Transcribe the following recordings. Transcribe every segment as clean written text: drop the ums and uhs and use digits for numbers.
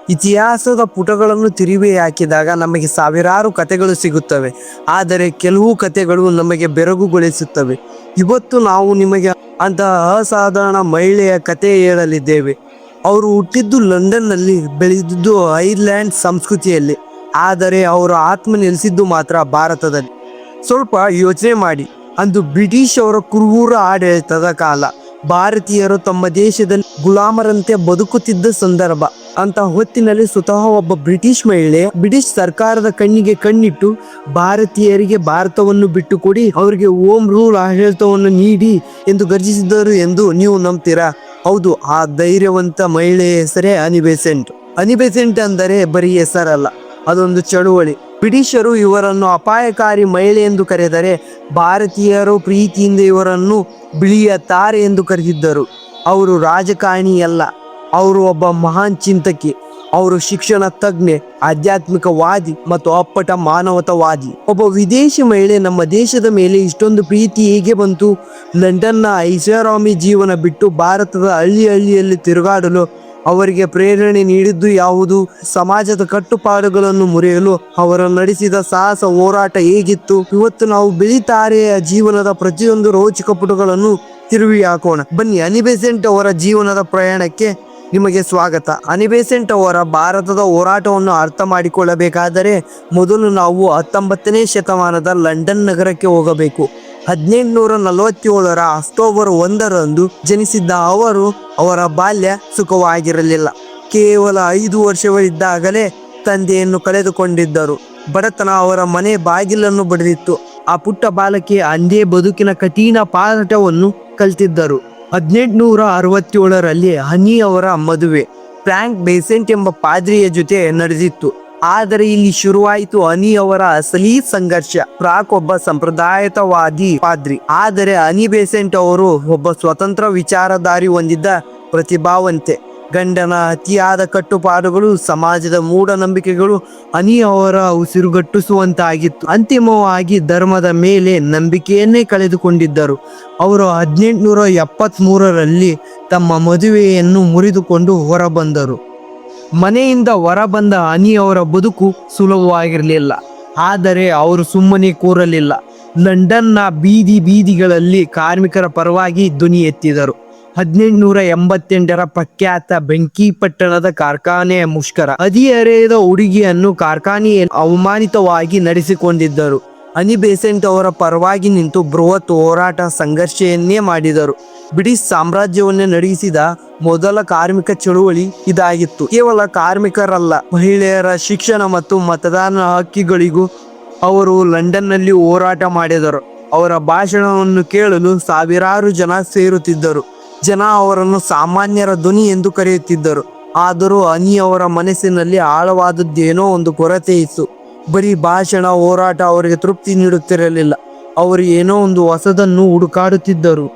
ಇತಿಹಾಸದ ಪುಟಗಳನ್ನು ತಿರುವಿ ಹಾಕಿದಾಗ ನಮಗೆ ಸಾವಿರಾರು ಕಥೆಗಳು ಸಿಗುತ್ತವೆ. ಆದರೆ ಕೆಲವು ಕಥೆಗಳು ನಮಗೆ ಬೆರಗುಗೊಳಿಸುತ್ತವೆ. ಇವತ್ತು ನಾವು ನಿಮಗೆ ಅಂತಹ ಅಸಾಧಾರಣ ಮಹಿಳೆಯ ಕಥೆ ಹೇಳಲಿದ್ದೇವೆ. ಅವರು ಹುಟ್ಟಿದ್ದು ಲಂಡನ್ನಲ್ಲಿ, ಬೆಳೆದಿದ್ದು ಐರ್ಲ್ಯಾಂಡ್ ಸಂಸ್ಕೃತಿಯಲ್ಲಿ, ಆದರೆ ಅವರ ಆತ್ಮ ನೆಲೆಸಿದ್ದು ಮಾತ್ರ ಭಾರತದಲ್ಲಿ. ಸ್ವಲ್ಪ ಯೋಚನೆ ಮಾಡಿ, ಅಂದು ಬ್ರಿಟಿಷ್ ಅವರ ಕ್ರೂರ ಆಡಳಿತದ ಕಾಲ. ಭಾರತೀಯರು ತಮ್ಮ ದೇಶದಲ್ಲಿ ಗುಲಾಮರಂತೆ ಬದುಕುತ್ತಿದ್ದ ಸಂದರ್ಭ. ಅಂತ ಹೊತ್ತಿನಲ್ಲಿ ಸ್ವತಃ ಒಬ್ಬ ಬ್ರಿಟಿಷ್ ಮಹಿಳೆ ಬ್ರಿಟಿಷ್ ಸರ್ಕಾರದ ಕಣ್ಣಿಗೆ ಕಣ್ಣಿಟ್ಟು ಭಾರತೀಯರಿಗೆ ಭಾರತವನ್ನು ಬಿಟ್ಟು ಕೊಡಿ, ಅವರಿಗೆ ಹೋಮ್ ರೂಲ್ ಆಡಳಿತವನ್ನು ನೀಡಿ ಎಂದು ಗರ್ಜಿಸಿದ್ದರು ಎಂದು ನೀವು ನಂಬ್ತೀರಾ? ಹೌದು, ಆ ಧೈರ್ಯವಂತ ಮಹಿಳೆಯ ಹೆಸರೇ ಅನಿ ಬೆಸೆಂಟ್. ಅನಿ ಬೆಸೆಂಟ್ ಅಂದರೆ ಬರೀ ಹೆಸರಲ್ಲ, ಅದೊಂದು ಚಳುವಳಿ. ಬ್ರಿಟಿಷರು ಇವರನ್ನು ಅಪಾಯಕಾರಿ ಮಹಿಳೆ ಎಂದು ಕರೆದರೆ, ಭಾರತೀಯರು ಪ್ರೀತಿಯಿಂದ ಇವರನ್ನು ಬಿಳಿಯ ತಾರೆ ಎಂದು ಕರೆದಿದ್ದರು. ಅವರು ರಾಜಕಾರಣಿಯಲ್ಲ, ಅವರು ಒಬ್ಬ ಮಹಾನ್ ಚಿಂತಕಿ. ಅವರು ಶಿಕ್ಷಣ ತಜ್ಞೆ, ಆಧ್ಯಾತ್ಮಿಕವಾದಿ ಮತ್ತು ಅಪ್ಪಟ ಮಾನವತಾವಾದಿ. ಒಬ್ಬ ವಿದೇಶಿ ಮಹಿಳೆ ನಮ್ಮ ದೇಶದ ಮೇಲೆ ಇಷ್ಟೊಂದು ಪ್ರೀತಿ ಹೇಗೆ ಬಂತು? ಲಂಡನ್ನ ಐಷಾರಾಮಿ ಜೀವನ ಬಿಟ್ಟು ಭಾರತದ ಹಳ್ಳಿಯಲ್ಲಿ ತಿರುಗಾಡಲು ಅವರಿಗೆ ಪ್ರೇರಣೆ ನೀಡಿದ್ದು ಯಾವುದು? ಸಮಾಜದ ಕಟ್ಟುಪಾಡುಗಳನ್ನು ಮುರಿಯಲು ಅವರು ನಡೆಸಿದ ಸಾಹಸ ಹೋರಾಟ ಹೇಗಿತ್ತು? ಇವತ್ತು ನಾವು ಬಿಳಿ ತಾರೆಯ ಜೀವನದ ಪ್ರತಿಯೊಂದು ರೋಚಕ ಪುಟಗಳನ್ನು ತಿರುವಿ ಹಾಕೋಣ. ಬನ್ನಿ, ಅನಿ ಬೆಸೆಂಟ್ ಅವರ ಜೀವನದ ಪ್ರಯಾಣಕ್ಕೆ ನಿಮಗೆ ಸ್ವಾಗತ. ಅನಿ ಬೆಸೆಂಟ್ ಅವರ ಭಾರತದ ಹೋರಾಟವನ್ನು ಅರ್ಥ ಮಾಡಿಕೊಳ್ಳಬೇಕಾದರೆ ಮೊದಲು ನಾವು 19ನೇ ಶತಮಾನದ ಲಂಡನ್ ನಗರಕ್ಕೆ ಹೋಗಬೇಕು. 1847 ಅಕ್ಟೋಬರ್ 1ರಂದು ಜನಿಸಿದ್ದ ಅವರು, ಅವರ ಬಾಲ್ಯ ಸುಖವಾಗಿರಲಿಲ್ಲ. ಕೇವಲ 5 ವರ್ಷಗಳಿದ್ದಾಗಲೇ ತಂದೆಯನ್ನು ಕಳೆದುಕೊಂಡಿದ್ದರು. ಬಡತನ ಅವರ ಮನೆ ಬಾಗಿಲನ್ನು ಬಡಿದಿತ್ತು. ಆ ಪುಟ್ಟ ಬಾಲಕಿ ಅಂದೇ ಬದುಕಿನ ಕಠಿಣ ಪಾಠವನ್ನು ಕಲಿತಿದ್ದರು. 1867ರಲ್ಲಿ ಅನಿ ಅವರ ಮದುವೆ ಫ್ರಾಂಕ್ ಬೆಸೆಂಟ್ ಎಂಬ ಪಾದ್ರಿಯ ಜೊತೆ ನಡೆದಿತ್ತು. ಆದರೆ ಇಲ್ಲಿ ಶುರುವಾಯಿತು ಅನಿ ಅವರ ಅಸಲಿ ಸಂಘರ್ಷ. ಫ್ರಾಂಕ್ ಒಬ್ಬ ಸಂಪ್ರದಾಯವಾದಿ ಪಾದ್ರಿ, ಆದರೆ ಅನಿ ಬೆಸೆಂಟ್ ಅವರು ಒಬ್ಬ ಸ್ವತಂತ್ರ ವಿಚಾರಧಾರಿ ಹೊಂದಿದ್ದ ಪ್ರತಿಭಾವಂತೆ. ಗಂಡನ ಅತಿಯಾದ ಕಟ್ಟುಪಾಡುಗಳು, ಸಮಾಜದ ಮೂಢನಂಬಿಕೆಗಳು ಅನಿ ಅವರ ಉಸಿರುಗಟ್ಟಿಸುವಂತಾಗಿತ್ತು. ಅಂತಿಮವಾಗಿ ಧರ್ಮದ ಮೇಲೆ ನಂಬಿಕೆಯನ್ನೇ ಕಳೆದುಕೊಂಡಿದ್ದರು. ಅವರು 1873ರಲ್ಲಿ ತಮ್ಮ ಮದುವೆಯನ್ನು ಮುರಿದುಕೊಂಡು ಹೊರಬಂದರು. ಮನೆಯಿಂದ ಹೊರಬಂದ ಅನಿ ಅವರ ಬದುಕು ಸುಲಭವಾಗಿರಲಿಲ್ಲ. ಆದರೆ ಅವರು ಸುಮ್ಮನೆ ಕೂರಲಿಲ್ಲ. ಲಂಡನ್ನ ಬೀದಿಗಳಲ್ಲಿ ಕಾರ್ಮಿಕರ ಪರವಾಗಿ ಧ್ವನಿ ಎತ್ತಿದರು. 1888ರ ಪ್ರಖ್ಯಾತ ಬೆಂಕಿಪಟ್ಟಣದ ಕಾರ್ಖಾನೆಯ ಮುಷ್ಕರ. ಹದಿಹರೆಯದ ಹುಡುಗಿಯನ್ನು ಕಾರ್ಖಾನೆಯಲ್ಲಿ ಅವಮಾನಿತವಾಗಿ ನಡೆಸಿಕೊಂಡಿದ್ದರು. ಅನಿ ಬೆಸೆಂಟ್ ಅವರ ಪರವಾಗಿ ನಿಂತು ಬೃಹತ್ ಹೋರಾಟ ಸಂಘರ್ಷವನ್ನೇ ಮಾಡಿದರು. ಬ್ರಿಟಿಷ್ ಸಾಮ್ರಾಜ್ಯವನ್ನೇ ನಡೆಸಿದ ಮೊದಲ ಕಾರ್ಮಿಕ ಚಳುವಳಿ ಇದಾಗಿತ್ತು. ಕೇವಲ ಕಾರ್ಮಿಕರಲ್ಲ, ಮಹಿಳೆಯರ ಶಿಕ್ಷಣ ಮತ್ತು ಮತದಾನ ಹಕ್ಕಿಗಳಿಗೂ ಅವರು ಲಂಡನ್ನಲ್ಲಿ ಹೋರಾಟ ಮಾಡಿದರು. ಅವರ ಭಾಷಣವನ್ನು ಕೇಳಲು ಸಾವಿರಾರು ಜನ ಸೇರುತ್ತಿದ್ದರು. ಜನ ಅವರನ್ನು ಸಾಮಾನ್ಯರ ಧ್ವನಿ ಎಂದು ಕರೆಯುತ್ತಿದ್ದರು. ಆದರೂ ಅನಿ ಅವರ ಮನಸ್ಸಿನಲ್ಲಿ ಆಳವಾದದ್ದೇನೋ ಒಂದು ಕೊರತೆ ಇತ್ತು. ಬರೀ ಭಾಷಣ, ಹೋರಾಟ ಅವರಿಗೆ ತೃಪ್ತಿ ನೀಡುತ್ತಿರಲಿಲ್ಲ. ಅವರು ಏನೋ ಒಂದು ಹೊಸದನ್ನು ಹುಡುಕಾಡುತ್ತಿದ್ದರು.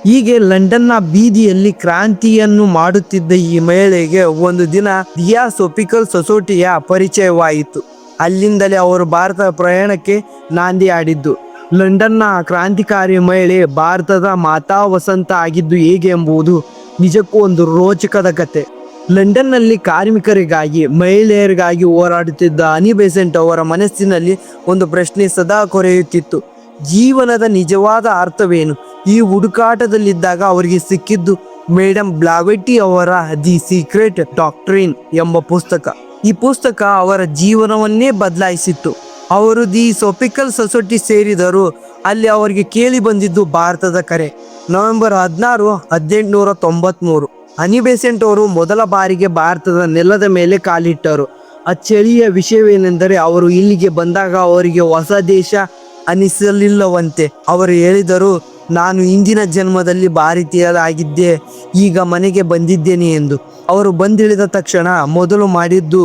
ಹೀಗೆ ಲಂಡನ್ನ ಬೀದಿಯಲ್ಲಿ ಕ್ರಾಂತಿಯನ್ನು ಮಾಡುತ್ತಿದ್ದ ಈ ಮಹಿಳೆಗೆ ಒಂದು ದಿನ ಥಿಯಾಸೋಫಿಕಲ್ ಸೊಸೈಟಿಯ ಪರಿಚಯವಾಯಿತು. ಅಲ್ಲಿಂದಲೇ ಅವರು ಭಾರತ ಪ್ರಯಾಣಕ್ಕೆ ನಾಂದಿ ಆಡಿದ್ದು. ಲಂಡನ್ನ ಕ್ರಾಂತಿಕಾರಿ ಮಹಿಳೆ ಭಾರತದ ಮಾತಾ ವಸಂತ ಆಗಿದ್ದು ಹೇಗೆ ಎಂಬುದು ನಿಜಕ್ಕೂ ಒಂದು ರೋಚಕದ ಕತೆ. ಲಂಡನ್ನಲ್ಲಿ ಕಾರ್ಮಿಕರಿಗಾಗಿ, ಮಹಿಳೆಯರಿಗಾಗಿ ಹೋರಾಡುತ್ತಿದ್ದ ಅನಿ ಬೆಸೆಂಟ್ ಅವರ ಮನಸ್ಸಿನಲ್ಲಿ ಒಂದು ಪ್ರಶ್ನೆ ಸದಾ ಕೊರೆಯುತ್ತಿತ್ತು. ಜೀವನದ ನಿಜವಾದ ಅರ್ಥವೇನು? ಈ ಹುಡುಕಾಟದಲ್ಲಿದ್ದಾಗ ಅವರಿಗೆ ಸಿಕ್ಕಿದ್ದು ಮೇಡಮ್ ಬ್ಲಾವೆಟ್ಟಿ ಅವರ ದಿ ಸೀಕ್ರೆಟ್ ಡಾಕ್ಟ್ರಿನ್ ಎಂಬ ಪುಸ್ತಕ. ಈ ಪುಸ್ತಕ ಅವರ ಜೀವನವನ್ನೇ ಬದಲಾಯಿಸಿತ್ತು. ಅವರು ದಿ ಸೋಫಿಕಲ್ ಸೊಸೈಟಿ ಸೇರಿದರು. ಅಲ್ಲಿ ಅವರಿಗೆ ಕೇಳಿ ಬಂದಿದ್ದು ಭಾರತದ ಕರೆ. ನವೆಂಬರ್ 16, 1893 ಅನಿ ಬೆಸೆಂಟ್ ಅವರು ಮೊದಲ ಬಾರಿಗೆ ಭಾರತದ ನೆಲದ ಮೇಲೆ ಕಾಲಿಟ್ಟರು. ಅಚ್ಚಳಿಯ ವಿಷಯವೇನೆಂದರೆ, ಅವರು ಇಲ್ಲಿಗೆ ಬಂದಾಗ ಅವರಿಗೆ ಹೊಸ ದೇಶ ಅನಿಸಲಿಲ್ಲವಂತೆ. ಅವರು ಹೇಳಿದರು, ನಾನು ಇಂದಿನ ಜನ್ಮದಲ್ಲಿ ಭಾರತೀಯರಾಗಿದ್ದೆ, ಈಗ ಮನೆಗೆ ಬಂದಿದ್ದೇನೆ ಎಂದು. ಅವರು ಬಂದಿಳಿದ ತಕ್ಷಣ ಮೊದಲು ಮಾಡಿದ್ದು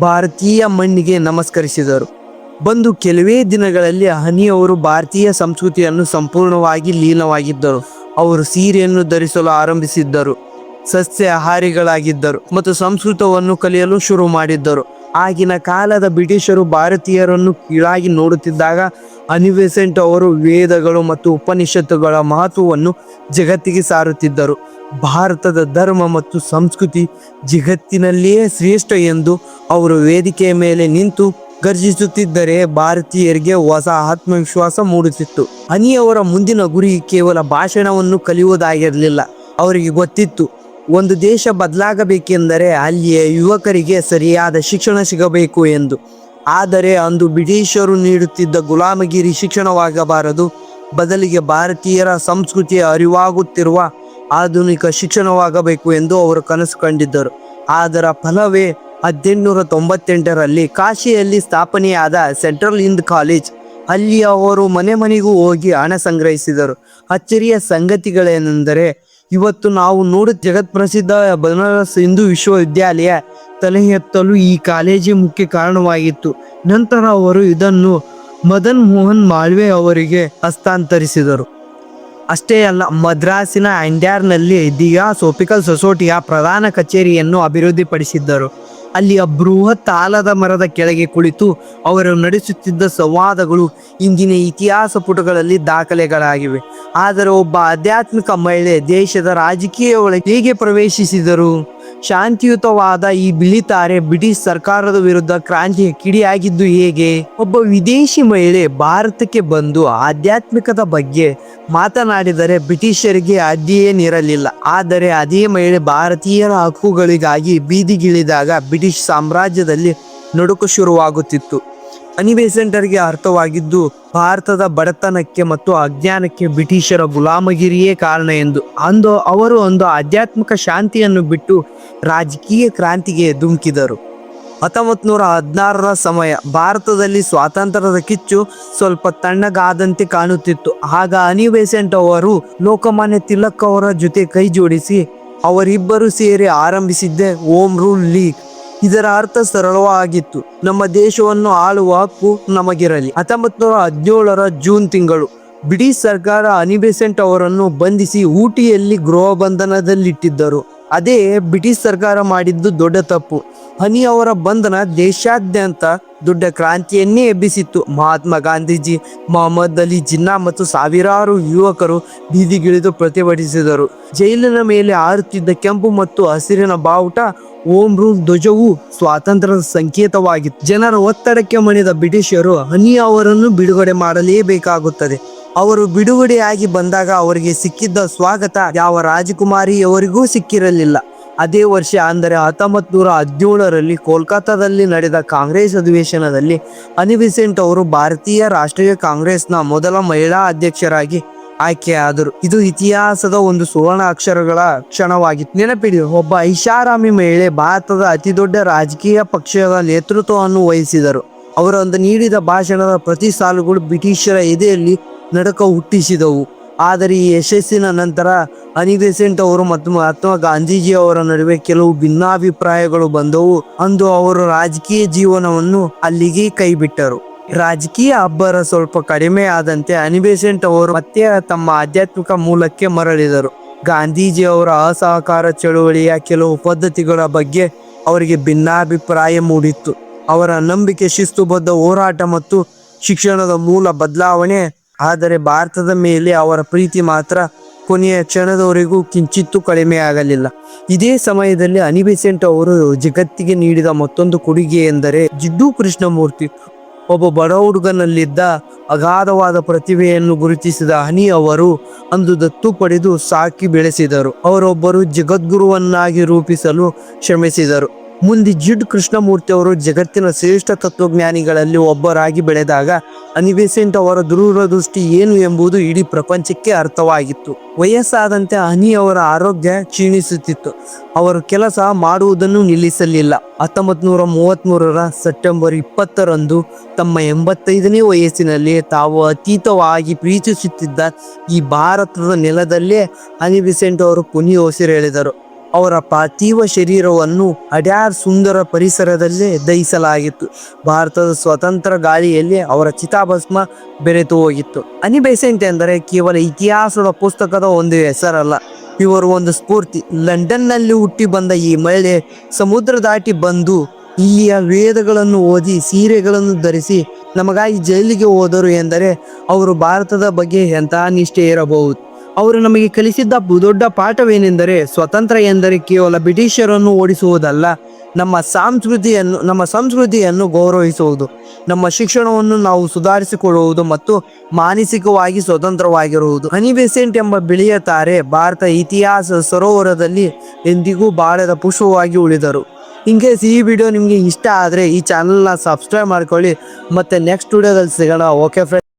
ಭಾರತೀಯ ಮಣ್ಣಿಗೆ ನಮಸ್ಕರಿಸಿದರು. ಬಂದು ಕೆಲವೇ ದಿನಗಳಲ್ಲಿ ಅನಿ ಅವರು ಭಾರತೀಯ ಸಂಸ್ಕೃತಿಯನ್ನು ಸಂಪೂರ್ಣವಾಗಿ ಲೀನವಾಗಿದ್ದರು. ಅವರು ಸೀರೆಯನ್ನು ಧರಿಸಲು ಆರಂಭಿಸಿದ್ದರು, ಸಸ್ಯಾಹಾರಿಗಳಾಗಿದ್ದರು ಮತ್ತು ಸಂಸ್ಕೃತವನ್ನು ಕಲಿಯಲು ಶುರು ಮಾಡಿದ್ದರು. ಆಗಿನ ಕಾಲದ ಬ್ರಿಟಿಷರು ಭಾರತೀಯರನ್ನು ಕೀಳಾಗಿ ನೋಡುತ್ತಿದ್ದಾಗ ಅನಿ ಬೆಸೆಂಟ್ ಅವರು ವೇದಗಳು ಮತ್ತು ಉಪನಿಷತ್ತುಗಳ ಮಹತ್ವವನ್ನು ಜಗತ್ತಿಗೆ ಸಾರುತ್ತಿದ್ದರು. ಭಾರತದ ಧರ್ಮ ಮತ್ತು ಸಂಸ್ಕೃತಿ ಜಗತ್ತಿನಲ್ಲಿಯೇ ಶ್ರೇಷ್ಠ ಎಂದು ಅವರು ವೇದಿಕೆಯ ಮೇಲೆ ನಿಂತು ಗರ್ಜಿಸುತ್ತಿದ್ದರೆ ಭಾರತೀಯರಿಗೆ ಹೊಸ ಆತ್ಮವಿಶ್ವಾಸ ಮೂಡುತ್ತಿತ್ತು. ಅನಿಯವರ ಮುಂದಿನ ಗುರಿ ಕೇವಲ ಭಾಷಣವನ್ನು ಕಲಿಯುವುದಾಗಿರಲಿಲ್ಲ. ಅವರಿಗೆ ಗೊತ್ತಿತ್ತು, ಒಂದು ದೇಶ ಬದಲಾಗಬೇಕೆಂದರೆ ಅಲ್ಲಿಯ ಯುವಕರಿಗೆ ಸರಿಯಾದ ಶಿಕ್ಷಣ ಸಿಗಬೇಕು ಎಂದು. ಆದರೆ ಅಂದು ಬ್ರಿಟಿಷರು ನೀಡುತ್ತಿದ್ದ ಗುಲಾಮಗಿರಿ ಶಿಕ್ಷಣವಾಗಬಾರದು, ಬದಲಿಗೆ ಭಾರತೀಯರ ಸಂಸ್ಕೃತಿಯ ಅರಿವಾಗುತ್ತಿರುವ ಆಧುನಿಕ ಶಿಕ್ಷಣವಾಗಬೇಕು ಎಂದು ಅವರು ಕನಸು ಕಂಡಿದ್ದರು. ಅದರ ಫಲವೇ 1898ರಲ್ಲಿ ಕಾಶಿಯಲ್ಲಿ ಸ್ಥಾಪನೆಯಾದ ಸೆಂಟ್ರಲ್ ಹಿಂದ್ ಕಾಲೇಜ್. ಅಲ್ಲಿ ಅವರು ಮನೆ ಮನೆಗೂ ಹೋಗಿ ಹಣ ಸಂಗ್ರಹಿಸಿದರು. ಅಚ್ಚರಿಯ ಸಂಗತಿಗಳೇನೆಂದರೆ, ಇವತ್ತು ನಾವು ನೋಡುವ ಜಗತ್ಪ್ರಸಿದ್ಧ ಬನಾರಸ್ ಹಿಂದೂ ವಿಶ್ವವಿದ್ಯಾಲಯ ತಲೆ ಎತ್ತಲು ಈ ಕಾಲೇಜೇ ಮುಖ್ಯ ಕಾರಣವಾಗಿತ್ತು. ನಂತರ ಅವರು ಇದನ್ನು ಮದನ್ ಮೋಹನ್ ಮಾಳ್ವೆ ಅವರಿಗೆ ಹಸ್ತಾಂತರಿಸಿದರು. ಅಷ್ಟೇ ಅಲ್ಲ, ಮದ್ರಾಸಿನ ಅಂಡ್ಯಾರ್ನಲ್ಲಿ ಥಿಯಾಸೋಫಿಕಲ್ ಸೊಸೈಟಿಯ ಪ್ರಧಾನ ಕಚೇರಿಯನ್ನು ಅಭಿವೃದ್ಧಿಪಡಿಸಿದ್ದರು. ಅಲ್ಲಿಯ ಬೃಹತ್ ಆಲದ ಮರದ ಕೆಳಗೆ ಕುಳಿತು ಅವರು ನಡೆಸುತ್ತಿದ್ದ ಸಂವಾದಗಳು ಇಂದಿನ ಇತಿಹಾಸ ಪುಟಗಳಲ್ಲಿ ದಾಖಲೆಗಳಾಗಿವೆ. ಆದರೆ ಒಬ್ಬ ಆಧ್ಯಾತ್ಮಿಕ ಮಹಿಳೆ ದೇಶದ ರಾಜಕೀಯ ಒಳಗೆ ಹೇಗೆ ಪ್ರವೇಶಿಸಿದರು? ಶಾಂತಿಯುತವಾದ ಈ ಬಿಳಿತಾರೆ ಬ್ರಿಟಿಷ್ ಸರ್ಕಾರದ ವಿರುದ್ಧ ಕ್ರಾಂತಿಯ ಕಿಡಿಯಾಗಿದ್ದು ಹೇಗೆ? ಒಬ್ಬ ವಿದೇಶಿ ಮಹಿಳೆ ಭಾರತಕ್ಕೆ ಬಂದು ಆಧ್ಯಾತ್ಮಿಕದ ಬಗ್ಗೆ ಮಾತನಾಡಿದರೆ ಬ್ರಿಟಿಷರಿಗೆ ಅಡ್ಡಿಯೇನಿರಲಿಲ್ಲ. ಆದರೆ ಅದೇ ಮಹಿಳೆ ಭಾರತೀಯರ ಹಕ್ಕುಗಳಿಗಾಗಿ ಬೀದಿಗಿಳಿದಾಗ ಬ್ರಿಟಿಷ್ ಸಾಮ್ರಾಜ್ಯದಲ್ಲಿ ನಡುಕ ಶುರುವಾಗುತ್ತಿತ್ತು. ಅನಿ ಬೆಸೆಂಟರಿಗೆ ಅರ್ಥವಾಗಿದ್ದು ಭಾರತದ ಬಡತನಕ್ಕೆ ಮತ್ತು ಅಜ್ಞಾನಕ್ಕೆ ಬ್ರಿಟಿಷರ ಗುಲಾಮಗಿರಿಯೇ ಕಾರಣ ಎಂದು. ಅವರು ಒಂದು ಆಧ್ಯಾತ್ಮಿಕ ಶಾಂತಿಯನ್ನು ಬಿಟ್ಟು ರಾಜಕೀಯ ಕ್ರಾಂತಿಗೆ ಧುಮುಕಿದರು. 1916ರ ಸಮಯ. ಭಾರತದಲ್ಲಿ ಸ್ವಾತಂತ್ರ್ಯದ ಕಿಚ್ಚು ಸ್ವಲ್ಪ ತಣ್ಣಗಾದಂತೆ ಕಾಣುತ್ತಿತ್ತು. ಆಗ ಅನಿ ಬೆಸೆಂಟ್ ಅವರು ಲೋಕಮಾನ್ಯ ತಿಲಕ್ ಅವರ ಜೊತೆ ಕೈ ಜೋಡಿಸಿ ಅವರಿಬ್ಬರು ಸೇರಿ ಆರಂಭಿಸಿದ್ದೆ ಹೋಮ್ ರೂಲ್ ಲೀಗ್. ಇದರ ಅರ್ಥ ಸರಳವಾಗಿತ್ತು, ನಮ್ಮ ದೇಶವನ್ನು ಆಳುವ ಹಕ್ಕು ನಮಗಿರಲಿ. 1917ರ ಜೂನ್ ತಿಂಗಳು ಬ್ರಿಟಿಷ್ ಸರ್ಕಾರ ಅನಿ ಬೆಸೆಂಟ್ ಅವರನ್ನು ಬಂಧಿಸಿ ಊಟಿಯಲ್ಲಿ ಗೃಹ ಬಂಧನದಲ್ಲಿಟ್ಟಿದ್ದರು. ಅದೇ ಬ್ರಿಟಿಷ್ ಸರ್ಕಾರ ಮಾಡಿದ್ದು ದೊಡ್ಡ ತಪ್ಪು. ಅನಿ ಅವರ ಬಂಧನ ದೇಶಾದ್ಯಂತ ದೊಡ್ಡ ಕ್ರಾಂತಿಯನ್ನೇ ಎಬ್ಬಿಸಿತ್ತು. ಮಹಾತ್ಮ ಗಾಂಧೀಜಿ, ಮೊಹಮ್ಮದ್ ಅಲಿ ಜಿನ್ನಾ ಮತ್ತು ಸಾವಿರಾರು ಯುವಕರು ಬೀದಿಗಿಳಿದು ಪ್ರತಿಭಟಿಸಿದರು. ಜೈಲಿನ ಮೇಲೆ ಹಾರುತ್ತಿದ್ದ ಕೆಂಪು ಮತ್ತು ಹಸಿರಿನ ಬಾವುಟ ಹೋಮ್ ರೂಲ್ ಧ್ವಜವು ಸ್ವಾತಂತ್ರ್ಯದ ಸಂಕೇತವಾಗಿತ್ತು. ಜನರ ಒತ್ತಡಕ್ಕೆ ಮಣಿದ ಬ್ರಿಟಿಷರು ಅನಿ ಅವರನ್ನು ಬಿಡುಗಡೆ ಮಾಡಲೇಬೇಕಾಗುತ್ತದೆ. ಅವರು ಬಿಡುಗಡೆಯಾಗಿ ಬಂದಾಗ ಅವರಿಗೆ ಸಿಕ್ಕಿದ್ದ ಸ್ವಾಗತ ಯಾವ ರಾಜಕುಮಾರಿಯವರಿಗೂ ಸಿಕ್ಕಿರಲಿಲ್ಲ. ಅದೇ ವರ್ಷ ಅಂದರೆ 1917ರಲ್ಲಿ ಕೋಲ್ಕತ್ತಾದಲ್ಲಿ ನಡೆದ ಕಾಂಗ್ರೆಸ್ ಅಧಿವೇಶನದಲ್ಲಿ ಅನಿ ಬೆಸೆಂಟ್ ಅವರು ಭಾರತೀಯ ರಾಷ್ಟ್ರೀಯ ಕಾಂಗ್ರೆಸ್ನ ಮೊದಲ ಮಹಿಳಾ ಅಧ್ಯಕ್ಷರಾಗಿ ಆಯ್ಕೆಯಾದರು. ಇದು ಇತಿಹಾಸದ ಒಂದು ಸುವರ್ಣ ಅಕ್ಷರಗಳ ಕ್ಷಣವಾಗಿತ್ತು. ನೆನಪಿಡಿ, ಒಬ್ಬ ಐಷಾರಾಮಿ ಮಹಿಳೆ ಭಾರತದ ಅತಿ ದೊಡ್ಡ ರಾಜಕೀಯ ಪಕ್ಷದ ನೇತೃತ್ವವನ್ನು ವಹಿಸಿದರು. ಅವರೊಂದು ನೀಡಿದ ಭಾಷಣದ ಪ್ರತಿ ಸಾಲುಗಳು ಬ್ರಿಟಿಷರ ಎದೆಯಲ್ಲಿ ನಡುಕ ಹುಟ್ಟಿಸಿದವು. ಆದರೆ ಈ ಯಶಸ್ಸಿನ ನಂತರ ಅನಿ ಬೆಸೆಂಟ್ ಅವರು ಮತ್ತು ಮಹಾತ್ಮ ಗಾಂಧೀಜಿ ಅವರ ನಡುವೆ ಕೆಲವು ಭಿನ್ನಾಭಿಪ್ರಾಯಗಳು ಬಂದವು. ಅಂದು ಅವರು ರಾಜಕೀಯ ಜೀವನವನ್ನು ಅಲ್ಲಿಗೆ ಕೈಬಿಟ್ಟರು. ರಾಜಕೀಯ ಅಬ್ಬರ ಸ್ವಲ್ಪ ಕಡಿಮೆ ಆದಂತೆ ಅನಿ ಬೆಸೆಂಟ್ ಅವರು ಮತ್ತೆ ತಮ್ಮ ಆಧ್ಯಾತ್ಮಿಕ ಮೂಲಕ್ಕೆ ಮರಳಿದರು. ಗಾಂಧೀಜಿ ಅವರ ಅಸಹಕಾರ ಚಳುವಳಿಯ ಕೆಲವು ಪದ್ಧತಿಗಳ ಬಗ್ಗೆ ಅವರಿಗೆ ಭಿನ್ನಾಭಿಪ್ರಾಯ ಮೂಡಿತ್ತು. ಅವರ ನಂಬಿಕೆ ಶಿಸ್ತುಬದ್ಧ ಹೋರಾಟ ಮತ್ತು ಶಿಕ್ಷಣದ ಮೂಲ ಬದಲಾವಣೆ. ಆದರೆ ಭಾರತದ ಮೇಲೆ ಅವರ ಪ್ರೀತಿ ಮಾತ್ರ ಕೊನೆಯ ಕ್ಷಣದವರೆಗೂ ಕಿಂಚಿತ್ತೂ ಕಡಿಮೆ ಆಗಲಿಲ್ಲ. ಇದೇ ಸಮಯದಲ್ಲಿ ಅನಿ ಬೆಸೆಂಟ್ ಅವರು ಜಗತ್ತಿಗೆ ನೀಡಿದ ಮತ್ತೊಂದು ಕೊಡುಗೆ ಎಂದರೆ ಜಿಡ್ಡು ಕೃಷ್ಣಮೂರ್ತಿ. ಒಬ್ಬ ಬಡ ಹುಡುಗನಲ್ಲಿದ್ದ ಅಗಾಧವಾದ ಪ್ರತಿಭೆಯನ್ನು ಗುರುತಿಸಿದ ಅನಿ ಅವರು ಅಂದು ದತ್ತು ಪಡೆದು ಸಾಕಿ ಬೆಳೆಸಿದರು. ಅವರೊಬ್ಬರು ಜಗದ್ಗುರುವನ್ನಾಗಿ ರೂಪಿಸಲು ಶ್ರಮಿಸಿದರು. ಮುಂದೆ ಜಿಡ್ ಕೃಷ್ಣಮೂರ್ತಿ ಅವರು ಜಗತ್ತಿನ ಶ್ರೇಷ್ಠ ತತ್ವಜ್ಞಾನಿಗಳಲ್ಲಿ ಒಬ್ಬರಾಗಿ ಬೆಳೆದಾಗ ಅನಿ ಬೆಸೆಂಟ್ ಅವರ ದೂರದೃಷ್ಟಿ ಏನು ಎಂಬುದು ಇಡೀ ಪ್ರಪಂಚಕ್ಕೆ ಅರ್ಥವಾಗಿತ್ತು. ವಯಸ್ಸಾದಂತೆ ಅನಿ ಅವರ ಆರೋಗ್ಯ ಕ್ಷೀಣಿಸುತ್ತಿತ್ತು. ಅವರು ಕೆಲಸ ಮಾಡುವುದನ್ನು ನಿಲ್ಲಿಸಲಿಲ್ಲ. 1933ರ ಸೆಪ್ಟೆಂಬರ್ 20ರಂದು ತಮ್ಮ 85ನೇ ವಯಸ್ಸಿನಲ್ಲಿ ತಾವು ಅತೀತವಾಗಿ ಪ್ರೀತಿಸುತ್ತಿದ್ದ ಈ ಭಾರತದ ನೆಲದಲ್ಲೇ ಅನಿ ಬೆಸೆಂಟ್ ಅವರು ಕೊನೆಯುಸಿರೆಳೆದರು. ಅವರ ಪಾರ್ಥಿವ ಶರೀರವನ್ನು ಅಡ್ಯಾರ್ ಸುಂದರ ಪರಿಸರದಲ್ಲೇ ದಹಿಸಲಾಗಿತ್ತು. ಭಾರತದ ಸ್ವತಂತ್ರ ಗಾಳಿಯಲ್ಲಿ ಅವರ ಚಿತಾಭಸ್ಮ ಬೆರೆತು ಹೋಗಿತ್ತು. ಅನಿ ಬೆಸೆಂಟ್ ಎಂದರೆ ಕೇವಲ ಇತಿಹಾಸದ ಪುಸ್ತಕದ ಒಂದು ಹೆಸರಲ್ಲ, ಇವರು ಒಂದು ಸ್ಫೂರ್ತಿ. ಲಂಡನ್ನಲ್ಲಿ ಹುಟ್ಟಿ ಬಂದ ಈ ಮಹಿಳೆ ಸಮುದ್ರ ದಾಟಿ ಬಂದು ಇಲ್ಲಿಯ ವೇದಗಳನ್ನು ಓದಿ ಸೀರೆಗಳನ್ನು ಧರಿಸಿ ನಮಗಾಗಿ ಜೈಲಿಗೆ ಹೋದರು ಎಂದರೆ ಅವರು ಭಾರತದ ಬಗ್ಗೆ ಎಂತಹ ನಿಷ್ಠೆ ಇರಬಹುದು. ಅವರು ನಮಗೆ ಕಲಿಸಿದ್ದ ದೊಡ್ಡ ಪಾಠವೇನೆಂದರೆ ಸ್ವತಂತ್ರ ಎಂದರೆ ಕೇವಲ ಬ್ರಿಟಿಷರನ್ನು ಓಡಿಸುವುದಲ್ಲ, ನಮ್ಮ ಸಂಸ್ಕೃತಿಯನ್ನು ಗೌರವಿಸುವುದು, ನಮ್ಮ ಶಿಕ್ಷಣವನ್ನು ನಾವು ಸುಧಾರಿಸಿಕೊಳ್ಳುವುದು ಮತ್ತು ಮಾನಸಿಕವಾಗಿ ಸ್ವತಂತ್ರವಾಗಿರುವುದು. ಹನಿ ಬೆಸೆಂಟ್ ಎಂಬ ಬಿಳಿಯ ತಾರೆ ಭಾರತ ಇತಿಹಾಸ ಸರೋವರದಲ್ಲಿ ಎಂದಿಗೂ ಬಾಳದ ಪುಷ್ಪವಾಗಿ ಉಳಿದರು. ಇನ್ಕೇಸ್ ಈ ವಿಡಿಯೋ ನಿಮಗೆ ಇಷ್ಟ ಆದರೆ ಈ ಚಾನಲ್ನ ಸಬ್ಸ್ಕ್ರೈಬ್ ಮಾಡ್ಕೊಳ್ಳಿ. ಮತ್ತೆ ನೆಕ್ಸ್ಟ್ ವಿಡಿಯೋದಲ್ಲಿ ಸಿಗೋಣ. Okay friends.